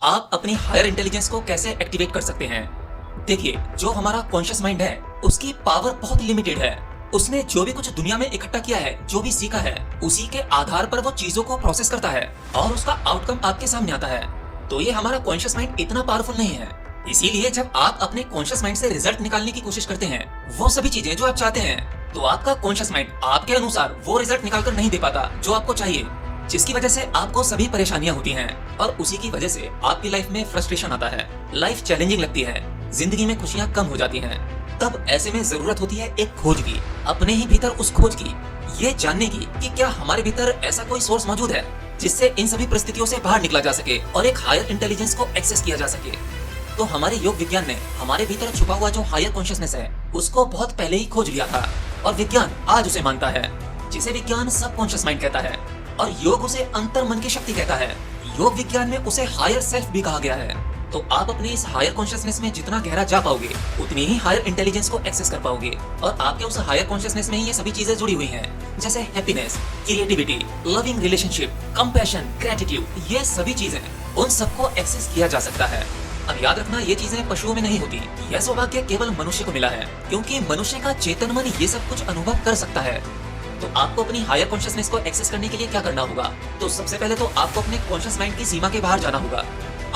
आप अपनी higher intelligence को कैसे एक्टिवेट कर सकते हैं। देखिए, जो हमारा कॉन्शियस माइंड है उसकी पावर बहुत लिमिटेड है। उसने जो भी कुछ दुनिया में इकट्ठा किया है, जो भी सीखा है, उसी के आधार पर वो चीजों को प्रोसेस करता है और उसका आउटकम आपके सामने आता है। तो ये हमारा कॉन्शियस माइंड इतना पावरफुल नहीं है। इसीलिए जब आप अपने कॉन्शियस माइंड से रिजल्ट निकालने की कोशिश करते हैं, वो सभी चीजें जो आप चाहते हैं, तो आपका कॉन्शियस माइंड आपके अनुसार वो रिजल्ट निकाल कर नहीं दे पाता जो आपको चाहिए, जिसकी वजह से आपको सभी परेशानियां होती हैं और उसी की वजह से आपकी लाइफ में फ्रस्ट्रेशन आता है, लाइफ चैलेंजिंग लगती है, जिंदगी में खुशियां कम हो जाती हैं। तब ऐसे में जरूरत होती है एक खोज की, अपने ही भीतर उस खोज की, ये जानने की कि क्या हमारे भीतर ऐसा कोई सोर्स मौजूद है जिससे इन सभी परिस्थितियों से बाहर निकला जा सके और एक हायर इंटेलिजेंस को एक्सेस किया जा सके। तो हमारे योग विज्ञान ने हमारे भीतर छुपा हुआ जो हायर कॉन्शियसनेस है उसको बहुत पहले ही खोज लिया था और विज्ञान आज उसे मानता है, जिसे विज्ञान सबकॉन्शियस माइंड कहता है और योग उसे अंतर मन की शक्ति कहता है। योग विज्ञान में उसे हायर सेल्फ भी कहा गया है। तो आप अपने इस हायर कॉन्शियसनेस में जितना गहरा जा पाओगे, उतनी ही हायर इंटेलिजेंस को एक्सेस कर पाओगे और आपके उस हायर कॉन्शियसनेस में ही ये सभी चीजें जुड़ी हुई हैं, जैसे happiness, creativity, loving relationship, compassion, gratitude, ये सभी चीजें, उन सबको एक्सेस किया जा सकता है। अब याद रखना, ये चीजें पशुओं में नहीं होती। यह सौभाग्य केवल मनुष्य को मिला है, क्योंकि मनुष्य का चेतन मन ये सब कुछ अनुभव कर सकता है। तो आपको अपनी हायर कॉन्शियसनेस को एक्सेस करने के लिए क्या करना होगा? तो सबसे पहले तो आपको अपने कॉन्शियस माइंड की सीमा के बाहर जाना होगा।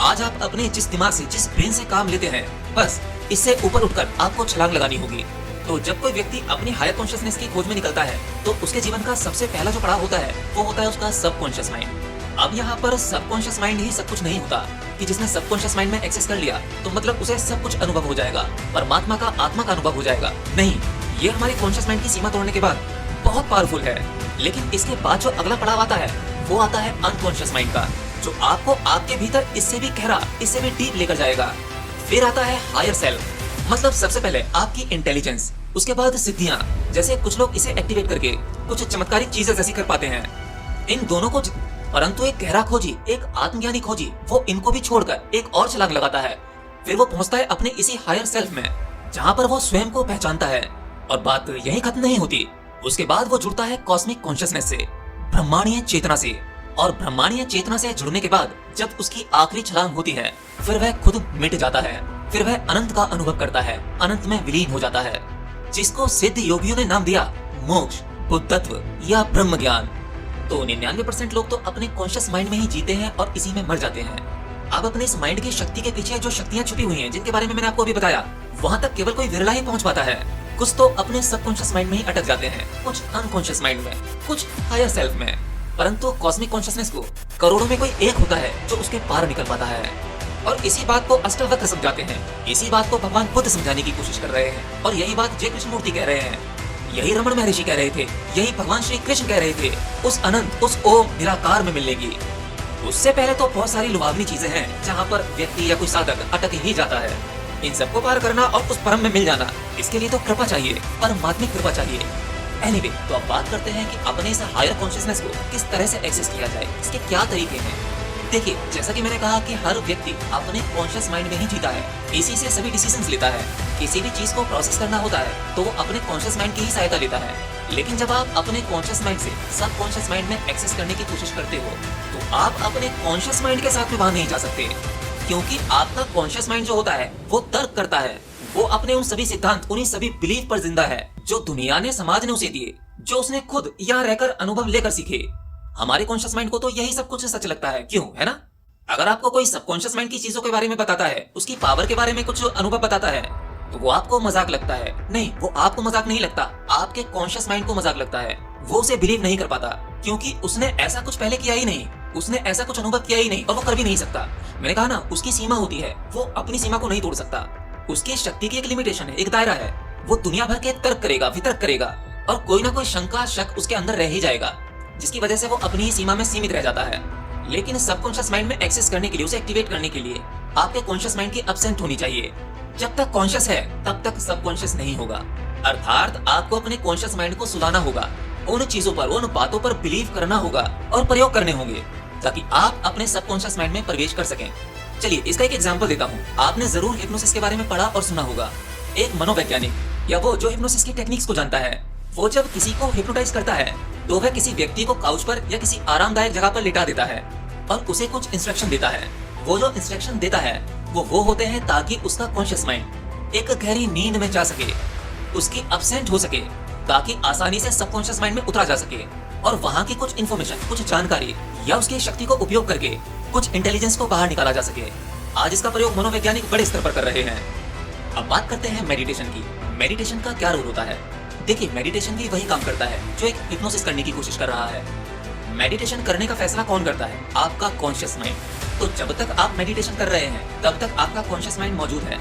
आज आप अपने जिस दिमाग से, जिस ब्रेन से काम लेते हैं, बस इससे ऊपर उठकर आपको छलांग लगानी होगी। तो जब कोई व्यक्ति अपनी हायर कॉन्शियसनेस की खोज में निकलता है, तो उसके जीवन का सबसे पहला जो पड़ाव होता है वो होता है उसका सबकॉन्शियस माइंड। अब यहाँ पर सबकॉन्शियस माइंड ही सब कुछ नहीं होता कि जिसने सबकॉन्शियस माइंड में एक्सेस कर लिया तो मतलब उसे सब कुछ अनुभव हो जाएगा, परमात्मा का, आत्मा का अनुभव हो जाएगा। नहीं, ये हमारे कॉन्शियस माइंड की सीमा तोड़ने के बाद बहुत पावरफुल है। लेकिन इसके बाद जो अगला पड़ाव आता है वो आता है अनकॉन्शियस माइंड का, जो आपको आपके भीतर इससे भी गहरा, इससे भी डीप लेकर जाएगा। फिर आता है हायर सेल्फ, मतलब सबसे पहले आपकी इंटेलिजेंस, उसके बाद सिद्धियां, जैसे कुछ लोग इसे एक्टिवेट करके कुछ चमत्कारिक चीजें जैसी कर पाते हैं। इन दोनों को परंतु एक गहरा खोजी, एक आत्मज्ञानी खोजी, वो इनको भी छोड़कर एक और छलांग लगाता है। फिर वो पहुंचता है अपने इसी हायर सेल्फ में, जहां पर वो स्वयं को पहचानता है। और बात यही खत्म नहीं होती, उसके बाद वो जुड़ता है कॉस्मिक कॉन्शियसनेस से, ब्रह्मांडीय चेतना से। और ब्रह्मांडीय चेतना से जुड़ने के बाद जब उसकी आखिरी छलांग होती है, फिर वह खुद मिट जाता है। फिर वह अनंत का अनुभव करता है, अनंत में विलीन हो जाता है, जिसको सिद्ध योगियों ने नाम दिया मोक्ष, बुद्धत्व या ब्रह्म ज्ञान। तो 99% लोग तो अपने कॉन्शियस माइंड में ही जीते हैं और इसी में मर जाते हैं। अब अपने इस माइंड की शक्ति के पीछे जो शक्तियां छुपी हुई हैं, जिनके बारे में मैंने आपको अभी बताया, वहां तक केवल कोई विरला ही पहुंच पाता है। कुछ तो अपने सबकॉन्शियस माइंड में ही अटक जाते हैं, कुछ अनकॉन्शियस माइंड में, कुछ हायर सेल्फ में। परंतु कॉस्मिक कॉन्शियसनेस को करोड़ों में कोई एक होता है जो उसके पार निकल पाता है। और इसी बात को अष्टावक्र समझाते हैं, इसी बात को भगवान बुद्ध समझाने की कोशिश कर रहे हैं, और यही बात जय कृष्ण मूर्ति कह रहे हैं, यही रमण महर्षि कह रहे थे, यही भगवान श्री कृष्ण कह रहे थे। उस अनंत, उस ओम निराकार में मिलने की। उससे पहले तो बहुत सारी लुभावनी चीजें हैं जहाँ पर व्यक्ति या कोई साधक अटक ही जाता है। इन सबको पार करना और उस परम में मिल जाना, इसके लिए तो कृपा चाहिए, परमात्मिक कृपा चाहिए। एनीवे, तो अब बात करते हैं कि अपने इस हायर कॉन्शियसनेस को किस तरह से एक्सेस किया जाए, इसके क्या तरीके हैं। देखिए, जैसा कि मैंने कहा कि हर व्यक्ति अपने कॉन्शियस माइंड में ही जीता है, इसी से सभी डिसीजंस लेता है। किसी भी चीज को प्रोसेस करना होता है तो वो अपने कॉन्शियस माइंड की ही सहायता लेता है। लेकिन जब आप अपने कॉन्शियस माइंड से सब कॉन्शियस माइंड में एक्सेस करने की कोशिश करते हो, तो आप अपने कॉन्शियस माइंड के साथ में वहां नहीं जा सकते, क्योंकि आपका कॉन्शियस माइंड जो होता है वो तर्क करता है। वो अपने उन सभी सिद्धांत, उन्हीं सभी बिलीफ पर जिंदा है जो दुनिया ने, समाज ने उसे दिए, जो उसने खुद यहाँ रहकर अनुभव लेकर सीखे। हमारे कॉन्शियस माइंड को तो यही सब कुछ सच लगता है, क्यों, है ना? अगर आपको कोई सबकॉन्शियस माइंड की चीजों के बारे में बताता है, उसकी पावर के बारे में कुछ अनुभव बताता है, तो वो आपको मजाक लगता है। नहीं, वो आपको मजाक नहीं लगता, आपके कॉन्शियस माइंड को मजाक लगता है। वो उसे बिलीव नहीं कर पाता, क्योंकि उसने ऐसा कुछ पहले किया ही नहीं, उसने ऐसा कुछ अनुभव किया ही नहीं, और वो कर भी नहीं सकता। मैंने कहा ना, उसकी सीमा होती है, वो अपनी सीमा को नहीं तोड़ सकता। उसकी शक्ति की एक लिमिटेशन है, एक दायरा है। वो दुनिया भर के तर्क करेगा, वितर्क करेगा, और कोई ना कोई शंका, शक उसके अंदर रह ही जाएगा, जिसकी वजह से वो अपनी ही सीमा में सीमित रह जाता है। लेकिन सबकॉन्शियस माइंड में एक्सेस करने के लिए, उसे एक्टिवेट करने के लिए आपके कॉन्शियस माइंड की एब्सेंट होनी चाहिए। जब तक कॉन्शियस है तब तक सबकॉन्शियस नहीं होगा। अर्थात आपको अपने कॉन्शियस माइंड को सुधारना होगा, उन चीजों पर, उन बातों पर बिलीव करना होगा और प्रयोग करने होंगे, ताकि आप अपने सबकॉन्शियस माइंड में प्रवेश कर सकें। चलिए, इसका एक एग्जांपल देता हूँ। आपने जरूर हिप्नोसिस के बारे में पढ़ा और सुना होगा। एक मनोवैज्ञानिक, या वो जो हिप्नोसिस की टेक्निक्स को जानता है, वो जब किसी को हिप्नोटाइज करता है तो वह किसी व्यक्ति को काउच पर या किसी आरामदायक जगह पर लिटा देता है और उसे कुछ इंस्ट्रक्शन देता है। वो जो इंस्ट्रक्शन देता है वो होते हैं ताकि उसका कॉन्शियस माइंड एक गहरी नींद में जा सके, उसकी अपसेंट हो सके, ताकि आसानी से सबकॉन्शियस माइंड में उतरा जा सके और वहां की कुछ इन्फॉर्मेशन, कुछ जानकारी या उसकी शक्ति को उपयोग करके कुछ इंटेलिजेंस को बाहर निकाला जा सके। आज इसका प्रयोग मनोवैज्ञानिक बड़े स्तर पर कर रहे हैं। अब बात करते हैं मेडिटेशन की। मेडिटेशन का क्या रोल होता है? देखिए, मेडिटेशन भी वही काम करता है जो एक हिप्नोसिस करने की कोशिश कर रहा है। मेडिटेशन करने का फैसला कौन करता है? आपका कॉन्शियस माइंड। तो जब तक आप मेडिटेशन कर रहे हैं तब तक आपका कॉन्शियस माइंड मौजूद है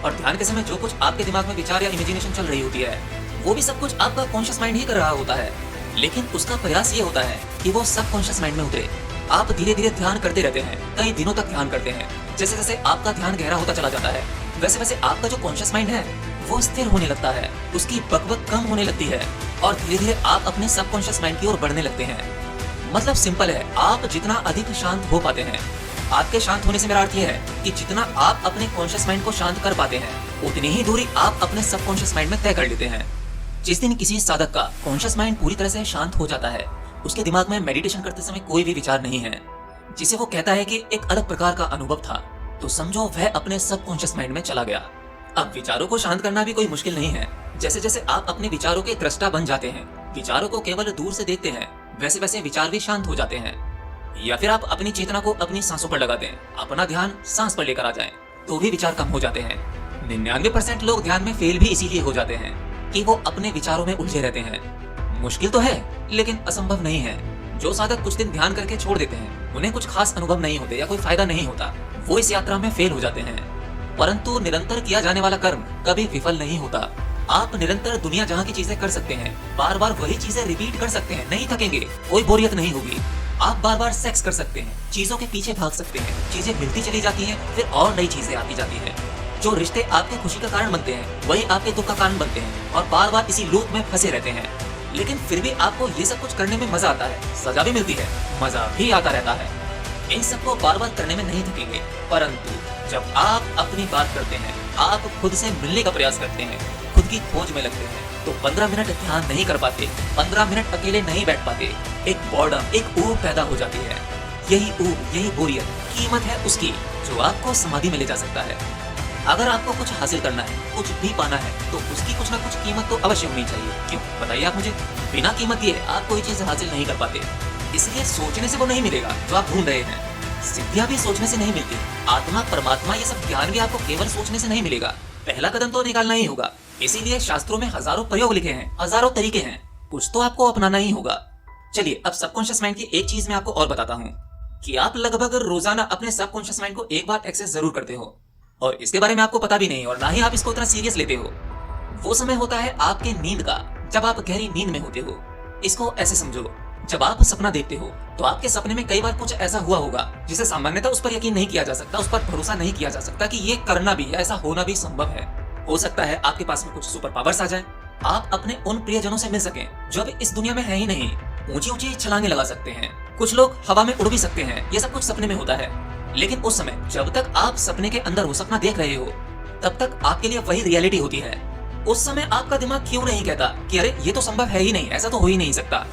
और ध्यान के समय जो कुछ आपके दिमाग में विचार या इमेजिनेशन चल रही होती है वो भी सब कुछ आपका कॉन्शियस माइंड ही कर रहा होता है। लेकिन उसका प्रयास ये होता है कि वो सब कॉन्शियस माइंड में उतरे। आप धीरे धीरे ध्यान करते रहते हैं, कई दिनों तक ध्यान करते हैं। जैसे जैसे आपका ध्यान गहरा होता चला जाता है वैसे वैसे आपका जो कॉन्शियस माइंड है वो स्थिर होने लगता है, उसकी बकबक कम होने लगती है और धीरे धीरे आप अपने सबकॉन्शियस माइंड की ओर बढ़ने लगते हैं। मतलब सिंपल है, आप जितना अधिक शांत हो पाते हैं, आपके शांत होने से मेरा अर्थ यह है कि जितना आप अपने कॉन्शियस माइंड को शांत कर पाते हैं उतनी ही दूरी आप अपने सबकॉन्शियस माइंड में तय कर लेते हैं। जिस दिन किसी साधक का कॉन्शियस माइंड पूरी तरह से शांत हो जाता है उसके दिमाग में मेडिटेशन करते समय कोई भी विचार नहीं है, जिसे वो कहता है कि एक अलग प्रकार का अनुभव था, तो समझो वह अपने सबकॉन्शियस माइंड में चला गया। अब विचारों को शांत करना भी कोई मुश्किल नहीं है। जैसे जैसे आप अपने विचारों के दृष्टा बन जाते हैं, विचारों को केवल दूर से देखते हैं, वैसे वैसे विचार भी शांत हो जाते हैं। या फिर आप अपनी चेतना को अपनी सांसों पर लगा दें, अपना ध्यान सांस पर लेकर आ जाएं, तो भी विचार कम हो जाते हैं। 99% लोग ध्यान में फेल भी इसीलिए हो जाते हैं कि वो अपने विचारों में उलझे रहते हैं। मुश्किल तो है लेकिन असंभव नहीं है। जो साधक कुछ दिन ध्यान करके छोड़ देते हैं उन्हें कुछ खास अनुभव नहीं होते या कोई फायदा नहीं होता, वो इस यात्रा में फेल हो जाते हैं। परंतु निरंतर किया जाने वाला कर्म कभी विफल नहीं होता। आप निरंतर दुनिया जहाँ की चीजें कर सकते हैं, बार बार वही चीजें रिपीट कर सकते हैं, नहीं थकेंगे, कोई बोरियत नहीं होगी। आप बार बार सेक्स कर सकते हैं, चीजों के पीछे भाग सकते हैं, चीजें मिलती चली जाती हैं, फिर और नई चीजें आती जाती हैं। जो रिश्ते आपके खुशी का कारण बनते हैं वही आपके दुख का कारण बनते हैं और बार बार इसी लूप में फंसे रहते हैं। लेकिन फिर भी आपको ये सब कुछ करने में मजा आता है, सजा भी मिलती है, मजा भी आता रहता है। इन सबको बार बार करने में नहीं थकेंगे। परंतु जब आप अपनी बात करते हैं, आप खुद से मिलने का प्रयास करते हैं, खुद की खोज में लगते हैं, तो 15 मिनट ध्यान नहीं कर पाते, 15 मिनट अकेले नहीं बैठ पाते, एक बॉर्डम, एक ऊब पैदा हो जाती है। यही ऊब, यही बोरियत कीमत है उसकी जो आपको समाधि में ले जा सकता है। अगर आपको कुछ हासिल करना है, कुछ भी पाना है, तो उसकी कुछ ना कुछ कीमत तो अवश्य होनी चाहिए। क्यों बताइए आप मुझे? बिना कीमत दिए आप कोई चीज हासिल नहीं कर पाते। इसलिए सोचने से वो नहीं मिलेगा जो आप ढूंढ रहे हैं। सिद्धियां भी सोचने से नहीं मिलती, आत्मा, परमात्मा, ये सब ज्ञान भी आपको केवल सोचने से नहीं मिलेगा। पहला कदम तो निकालना ही होगा। इसीलिए शास्त्रों में हजारों प्रयोग लिखे हैं, हजारों तरीके हैं, कुछ तो आपको अपनाना ही होगा। चलिए अब सबकॉन्शियस माइंड की एक चीज मैं आपको और बताता हूँ कि आप लगभग रोजाना अपने सबकॉन्शियस माइंड को एक बार एक्सेस जरूर करते हो और इसके बारे में आपको पता भी नहीं और ना ही आप इसको उतना सीरियस लेते हो। वो समय होता है आपके नींद का, जब आप गहरी नींद में होते हो। इसको ऐसे समझो, जब आप सपना देखते हो तो आपके सपने में कई बार कुछ ऐसा हुआ होगा जिसे सामान्यतः उस पर यकीन नहीं किया जा सकता, उस पर भरोसा नहीं किया जा सकता कि ये करना भी या ऐसा होना भी संभव है। हो सकता है आपके पास में कुछ सुपर पावर्स आ जाए, आप अपने उन प्रियजनों से मिल सकें जो अब इस दुनिया में है ही नहीं, ऊंची ऊंची छलांगे लगा सकते हैं, कुछ लोग हवा में उड़ भी सकते हैं। ये सब कुछ सपने में होता है। लेकिन उस समय जब तक आप सपने के अंदर वो सपना देख रहे हो तब तक आपके लिए वही रियलिटी होती है। उस समय आपका दिमाग क्यों नहीं कहता कि अरे ये तो संभव है ही नहीं, ऐसा तो हो ही नहीं सकता।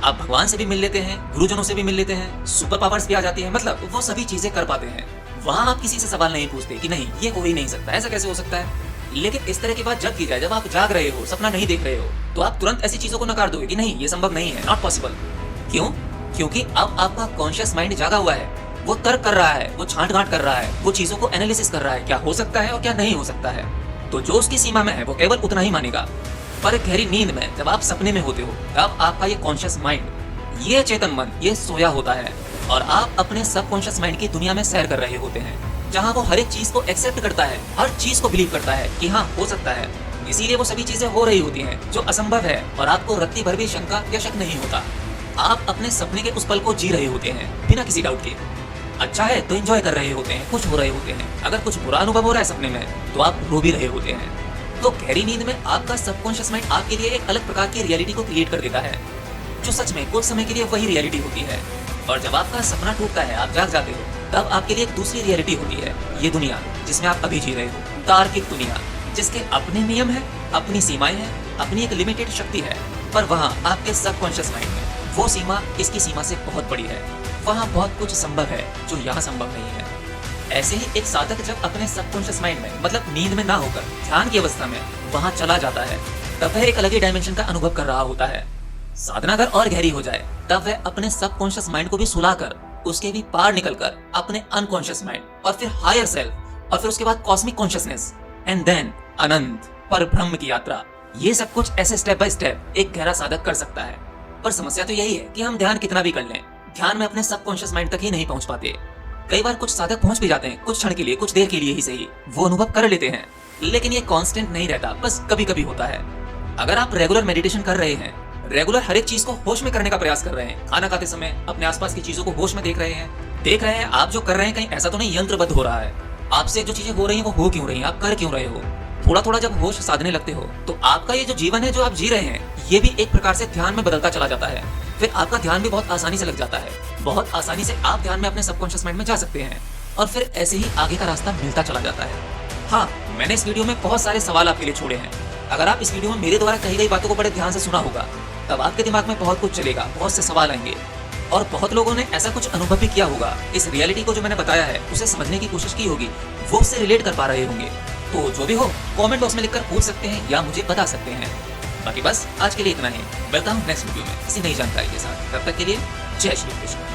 आप भगवान से भी मिल लेते हैं, गुरुजनों से भी मिल लेते हैं, सुपर पावर्स भी आ जाती हैं, मतलब वो सभी चीजें कर पाते हैं। वहां आप किसी से सवाल नहीं पूछते कि नहीं ये हो ही नहीं सकता, ऐसा कैसे हो सकता है। लेकिन इस तरह की बात जब की जाए, जब आप जाग रहे हो, सपना नहीं देख रहे हो, तो आप तुरंत ऐसी चीजों को नकार दोगे कि नहीं ये संभव नहीं है, नॉट पॉसिबल। क्यों? क्योंकि अब आपका कॉन्शियस माइंड जागा हुआ है, वो तर्क कर रहा है, वो छांट गांठ कर रहा है, वो चीजों को एनालिसिस कर रहा है, क्या हो सकता है और क्या नहीं हो सकता है। तो जो उसकी सीमा में है वो केवल उतना ही मानेगा। पर गहरी नींद में जब आप सपने में होते हो तब आपका ये कॉन्शियस माइंड, ये चेतन मन, ये सोया होता है और आप अपने सबकॉन्शियस माइंड की दुनिया में सैर कर रहे होते हैं, जहाँ वो हर एक चीज को एक्सेप्ट करता है, हर चीज को बिलीव करता है कि हाँ हो सकता है। इसीलिए वो सभी चीजें हो रही होती हैं जो असंभव है और आपको रत्ती भर भी शंका या शक नहीं होता। आप अपने सपने के उस पल को जी रहे होते हैं बिना किसी डाउट के। अच्छा है तो एंजॉय कर रहे होते हैं, खुश हो रहे होते हैं। अगर कुछ बुरा अनुभव हो रहा है सपने में तो आप रो भी रहे होते हैं। तो गहरी नींद में आपका सबकॉन्शियस माइंड आपके लिए एक अलग प्रकार की रियलिटी को क्रिएट कर देता है, जो सच में कुछ समय के लिए वही रियलिटी होती है। और जब आपका सपना टूटता है, आप जाग जाते हो, तब आपके लिए एक दूसरी रियलिटी होती है, ये दुनिया जिसमें आप अभी जी रहे हो, तार्किक दुनिया, जिसके अपने नियम है, अपनी सीमाएं हैं, अपनी एक लिमिटेड शक्ति है। पर वहाँ आपके सबकॉन्शियस माइंड में वो सीमा इसकी सीमा से बहुत बड़ी है। वहाँ बहुत कुछ संभव है जो यहाँ संभव नहीं है। ऐसे ही एक साधक जब अपने सबकॉन्शियस माइंड में मतलब नींद में ना होकर ध्यान की अवस्था में वहां चला जाता है, तब वह एक अलग ही डायमेंशन का अनुभव कर रहा होता है। साधना अगर और गहरी हो जाए तब वह अपने सबकॉन्शियस माइंड को भी सुलाकर उसके भी पार निकलकर अपने अनकॉन्शियस माइंड और फिर हायर सेल्फ और फिर उसके बाद कॉस्मिक कॉन्शियसनेस एंड देन अनंत पर ब्रह्म की यात्रा, ये सब कुछ ऐसे स्टेप बाय स्टेप एक गहरा साधक कर सकता है। पर समस्या तो यही है कि हम ध्यान कितना भी कर लें, ध्यान में अपने सबकॉन्शियस माइंड तक ही नहीं पहुंच पाते। कई बार कुछ साधक पहुंच भी जाते हैं, कुछ क्षण के लिए, कुछ देर के लिए ही सही, वो अनुभव कर लेते हैं, लेकिन ये कांस्टेंट नहीं रहता, बस कभी कभी होता है। अगर आप रेगुलर मेडिटेशन कर रहे हैं, रेगुलर हर एक चीज को होश में करने का प्रयास कर रहे हैं, खाना खाते समय अपने आसपास की चीजों को होश में देख रहे हैं आप जो कर रहे हैं कहीं ऐसा तो नहीं यंत्रबद्ध हो रहा है, आपसे जो चीजें हो रही हैं वो हो क्यों रही हैं, आप कर क्यों रहे हो, थोड़ा थोड़ा जब होश साधने लगते हो तो आपका ये जो जीवन है जो आप जी रहे हैं ये भी एक प्रकार से ध्यान में बदलता चला जाता है। फिर आपका ध्यान भी बहुत आसानी से लग जाता है, बहुत आसानी से आप ध्यान में अपने सबकॉन्शियस माइंड में जा सकते हैं और फिर ऐसे ही आगे का रास्ता मिलता चला जाता है। हाँ, मैंने इस वीडियो में बहुत सारे सवाल आपके लिए छोड़े हैं। अगर आप इस वीडियो में मेरे द्वारा कही गई बातों को बड़े ध्यान से सुना होगा तब आपके दिमाग में बहुत कुछ चलेगा, बहुत से सवाल आएंगे और बहुत लोगों ने ऐसा कुछ अनुभव भी किया होगा। इस रियलिटी को जो मैंने बताया है उसे समझने की कोशिश की होगी, वो उससे रिलेट कर पा रहे होंगे। तो जो भी हो कमेंट बॉक्स में लिखकर पूछ सकते हैं या मुझे बता सकते हैं। बाकी बस आज के लिए इतना ही। मिलता हूँ नेक्स्ट वीडियो में किसी नई जानकारी के साथ। तब तक के लिए जय श्री कृष्ण।